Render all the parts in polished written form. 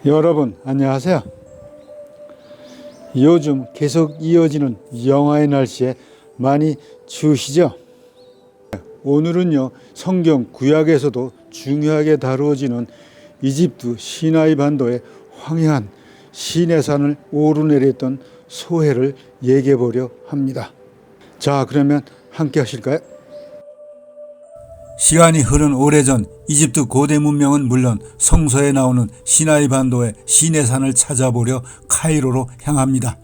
여러분 안녕하세요. 요즘 계속 이어지는 영하의 날씨에 많이 추우시죠? 오늘은요, 성경 구약에서도 중요하게 다루어지는 이집트 시나이 반도의 황해한 시내산을 오르내렸던 소해를 얘기해 보려 합니다. 자, 그러면 함께 하실까요? 시간이 흐른 오래전 이집트 고대 문명은 물론 성서에 나오는 시나이 반도의 시내산을 찾아보려 카이로로 향합니다.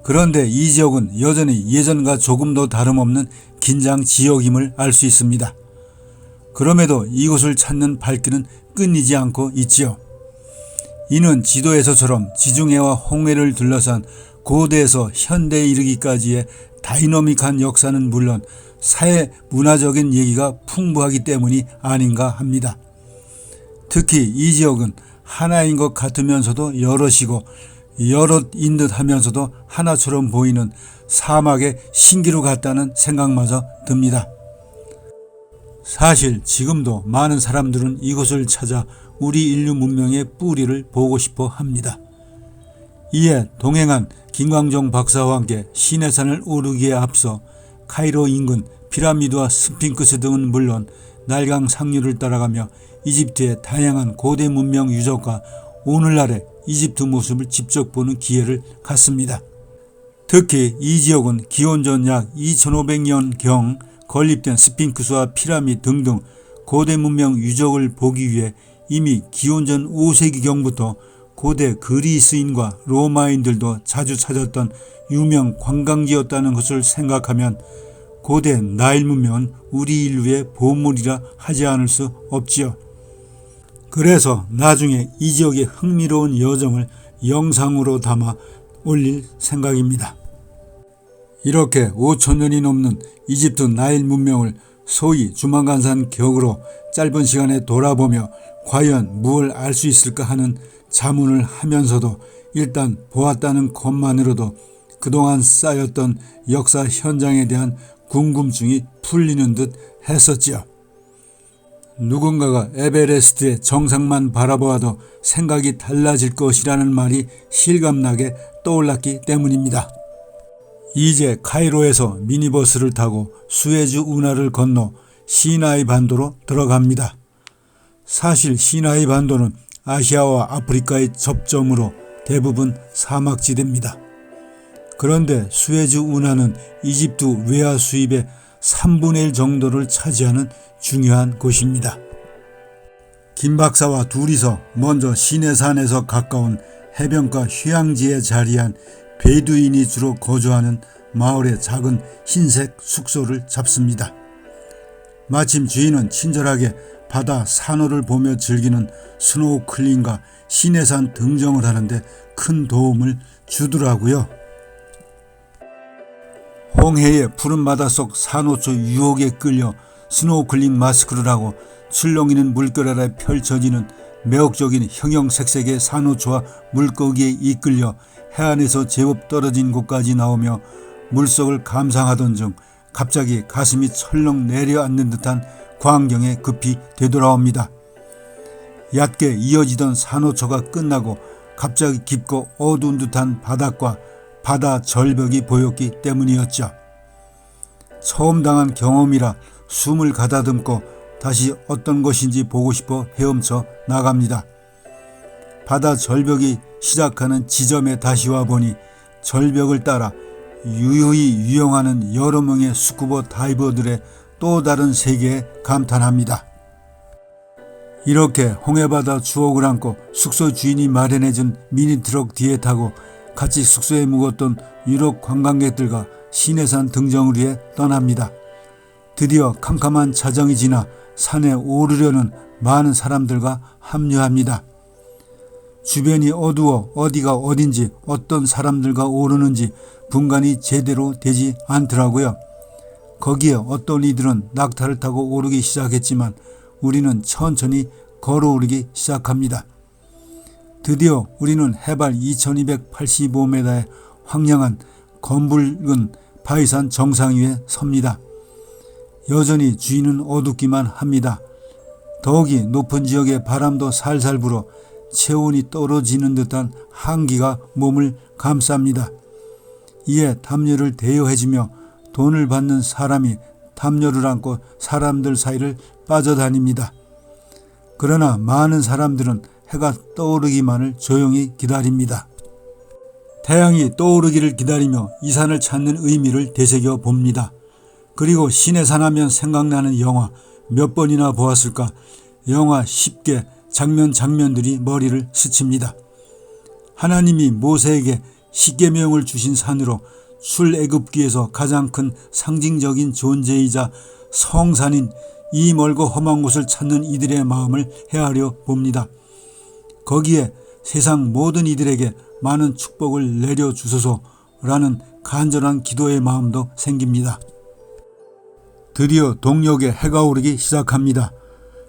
그런데 이 지역은 여전히 예전과 조금도 다름없는 긴장 지역임을 알 수 있습니다. 그럼에도 이곳을 찾는 발길은 끊이지 않고 있지요. 이는 지도에서처럼 지중해와 홍해를 둘러싼 고대에서 현대에 이르기까지의 다이너믹한 역사는 물론 사회 문화적인 얘기가 풍부하기 때문이 아닌가 합니다. 특히 이 지역은 하나인 것 같으면서도 여럿이고 여럿인 듯 하면서도 하나처럼 보이는 사막의 신기루 같다는 생각마저 듭니다. 사실 지금도 많은 사람들은 이곳을 찾아 우리 인류 문명의 뿌리를 보고 싶어 합니다. 이에 동행한 김광종 박사와 함께 시내산을 오르기에 앞서 카이로 인근 피라미드와 스핑크스 등은 물론 날강 상류를 따라가며 이집트의 다양한 고대 문명 유적과 오늘날의 이집트 모습을 직접 보는 기회를 갖습니다. 특히 이 지역은 기원전 약 2500년경 건립된 스핑크스와 피라미드 등등 고대 문명 유적을 보기 위해 이미 기원전 5세기경부터 고대 그리스인과 로마인들도 자주 찾았던 유명 관광지였다는 것을 생각하면 고대 나일 문명은 우리 인류의 보물이라 하지 않을 수 없지요. 그래서 나중에 이 지역의 흥미로운 여정을 영상으로 담아 올릴 생각입니다. 이렇게 5000년이 넘는 이집트 나일 문명을 소위 주만간산 격으로 짧은 시간에 돌아보며 과연 무엇을 알 수 있을까 하는 자문을 하면서도 일단 보았다는 것만으로도 그동안 쌓였던 역사 현장에 대한 궁금증이 풀리는 듯 했었지요. 누군가가 에베레스트의 정상만 바라보아도 생각이 달라질 것이라는 말이 실감나게 떠올랐기 때문입니다. 이제 카이로에서 미니버스를 타고 수에즈 운하를 건너 시나이 반도로 들어갑니다. 사실 시나이 반도는 아시아와 아프리카의 접점으로 대부분 사막지대입니다. 그런데 수에즈 운하는 이집트 외화 수입의 3분의 1 정도를 차지하는 중요한 곳입니다. 김 박사와 둘이서 먼저 시내산에서 가까운 해변가 휴양지에 자리한 베두인이 주로 거주하는 마을의 작은 흰색 숙소를 잡습니다. 마침 주인은 친절하게 바다 산호를 보며 즐기는 스노우클링과 시내산 등정을 하는데 큰 도움을 주더라고요. 홍해의 푸른 바닷속 산호초 유혹에 끌려 스노우클링 마스크를 하고 출렁이는 물결 아래 펼쳐지는 매혹적인 형형색색의 산호초와 물고기에 이끌려 해안에서 제법 떨어진 곳까지 나오며 물속을 감상하던 중 갑자기 가슴이 철렁 내려앉는 듯한 광경에 급히 되돌아옵니다. 얕게 이어지던 산호초가 끝나고 갑자기 깊고 어두운 듯한 바닥과 바다 절벽이 보였기 때문이었죠. 처음 당한 경험이라 숨을 가다듬고 다시 어떤 것인지 보고 싶어 헤엄쳐 나갑니다. 바다 절벽이 시작하는 지점에 다시 와보니 절벽을 따라 유유히 유영하는 여러 명의 스쿠버 다이버들의 또 다른 세계에 감탄합니다. 이렇게 홍해바다 추억을 안고 숙소 주인이 마련해준 미니트럭 뒤에 타고 같이 숙소에 묵었던 유럽 관광객들과 시내산 등정을 위해 떠납니다. 드디어 캄캄한 자정이 지나 산에 오르려는 많은 사람들과 합류합니다. 주변이 어두워 어디가 어딘지 어떤 사람들과 오르는지 분간이 제대로 되지 않더라고요. 거기에 어떤 이들은 낙타를 타고 오르기 시작했지만 우리는 천천히 걸어오르기 시작합니다. 드디어 우리는 해발 2285m의 황량한 검붉은 바위산 정상 위에 섭니다. 여전히 주위는 어둡기만 합니다. 더욱이 높은 지역에 바람도 살살 불어 체온이 떨어지는 듯한 한기가 몸을 감쌉니다. 이에 담요를 대여해주며 돈을 받는 사람이 담요를 안고 사람들 사이를 빠져다닙니다. 그러나 많은 사람들은 해가 떠오르기만을 조용히 기다립니다. 태양이 떠오르기를 기다리며 이 산을 찾는 의미를 되새겨 봅니다. 그리고 신의 산 하면 생각나는 영화 몇 번이나 보았을까. 영화 10개 장면들이 머리를 스칩니다. 하나님이 모세에게 십계명을 주신 산으로 출애굽기에서 가장 큰 상징적인 존재이자 성산인 이 멀고 험한 곳을 찾는 이들의 마음을 헤아려 봅니다. 거기에 세상 모든 이들에게 많은 축복을 내려주소서라는 간절한 기도의 마음도 생깁니다. 드디어 동력에 해가 오르기 시작합니다.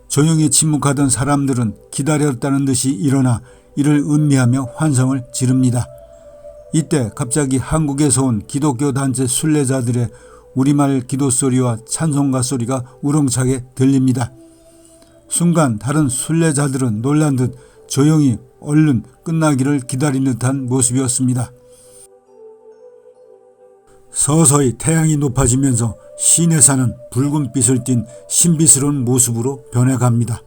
조용히 침묵하던 사람들은 기다렸다는 듯이 일어나 이를 음미하며 환성을 지릅니다. 이때 갑자기 한국에서 온 기독교 단체 순례자들의 우리말 기도 소리와 찬송가 소리가 우렁차게 들립니다. 순간 다른 순례자들은 놀란 듯 조용히 얼른 끝나기를 기다리는 듯한 모습이었습니다. 서서히 태양이 높아지면서 시내산은 붉은 빛을 띤 신비스러운 모습으로 변해갑니다.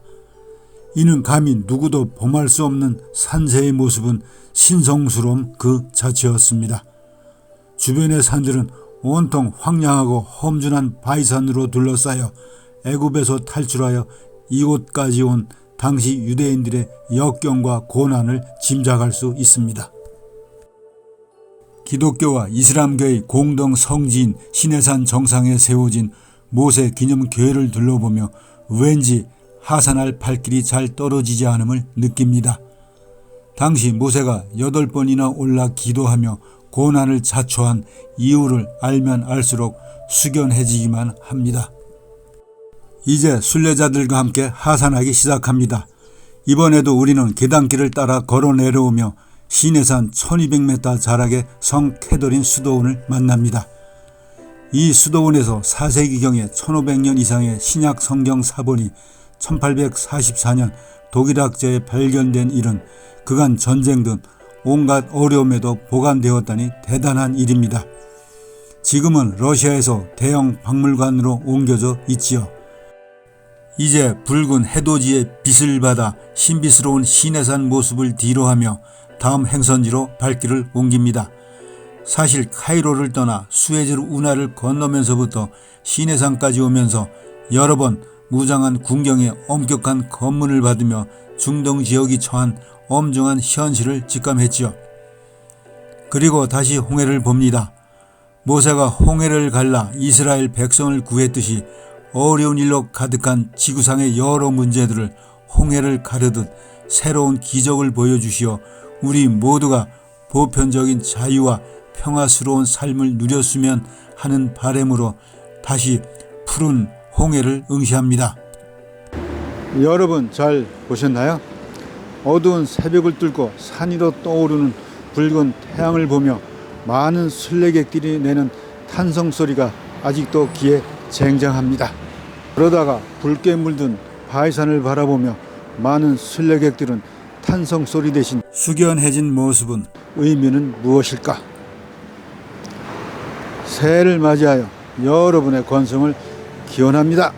이는 감히 누구도 범할 수 없는 산세의 모습은 신성스러움 그 자체였습니다. 주변의 산들은 온통 황량하고 험준한 바위산으로 둘러싸여 애굽에서 탈출하여 이곳까지 온 당시 유대인들의 역경과 고난을 짐작할 수 있습니다. 기독교와 이슬람교의 공동 성지인 시내산 정상에 세워진 모세 기념교회를 둘러보며 왠지 하산할 발길이 잘 떨어지지 않음을 느낍니다. 당시 모세가 8번이나 올라 기도하며 고난을 자초한 이유를 알면 알수록 숙연해지기만 합니다. 이제 순례자들과 함께 하산하기 시작합니다. 이번에도 우리는 계단길을 따라 걸어 내려오며 시내산 1200m 자락의 성 캐더린 수도원을 만납니다. 이 수도원에서 4세기경에 1500년 이상의 신약 성경 사본이 1844년 독일학자에 발견된 일은 그간 전쟁 등 온갖 어려움에도 보관되었다니 대단한 일입니다. 지금은 러시아에서 대형 박물관으로 옮겨져 있지요. 이제 붉은 해돋이의 빛을 받아 신비스러운 시내산 모습을 뒤로하며 다음 행선지로 발길을 옮깁니다. 사실 카이로를 떠나 수에즈 운하를 건너면서부터 시내산까지 오면서 여러 번 무장한 군경의 엄격한 검문을 받으며 중동 지역이 처한 엄중한 현실을 직감했지요. 그리고 다시 홍해를 봅니다. 모세가 홍해를 갈라 이스라엘 백성을 구했듯이 어려운 일로 가득한 지구상의 여러 문제들을 홍해를 가르듯 새로운 기적을 보여주시어 우리 모두가 보편적인 자유와 평화스러운 삶을 누렸으면 하는 바람으로 다시 푸른 홍해를 응시합니다. 여러분 잘 보셨나요? 어두운 새벽을 뚫고 산 위로 떠오르는 붉은 태양을 보며 많은 순례객들이 내는 탄성 소리가 아직도 귀에 쟁쟁합니다. 그러다가 붉게 물든 바위산을 바라보며 많은 순례객들은 탄성 소리 대신 숙연해진 모습은 의미는 무엇일까? 새해를 맞이하여 여러분의 건성을 기원합니다.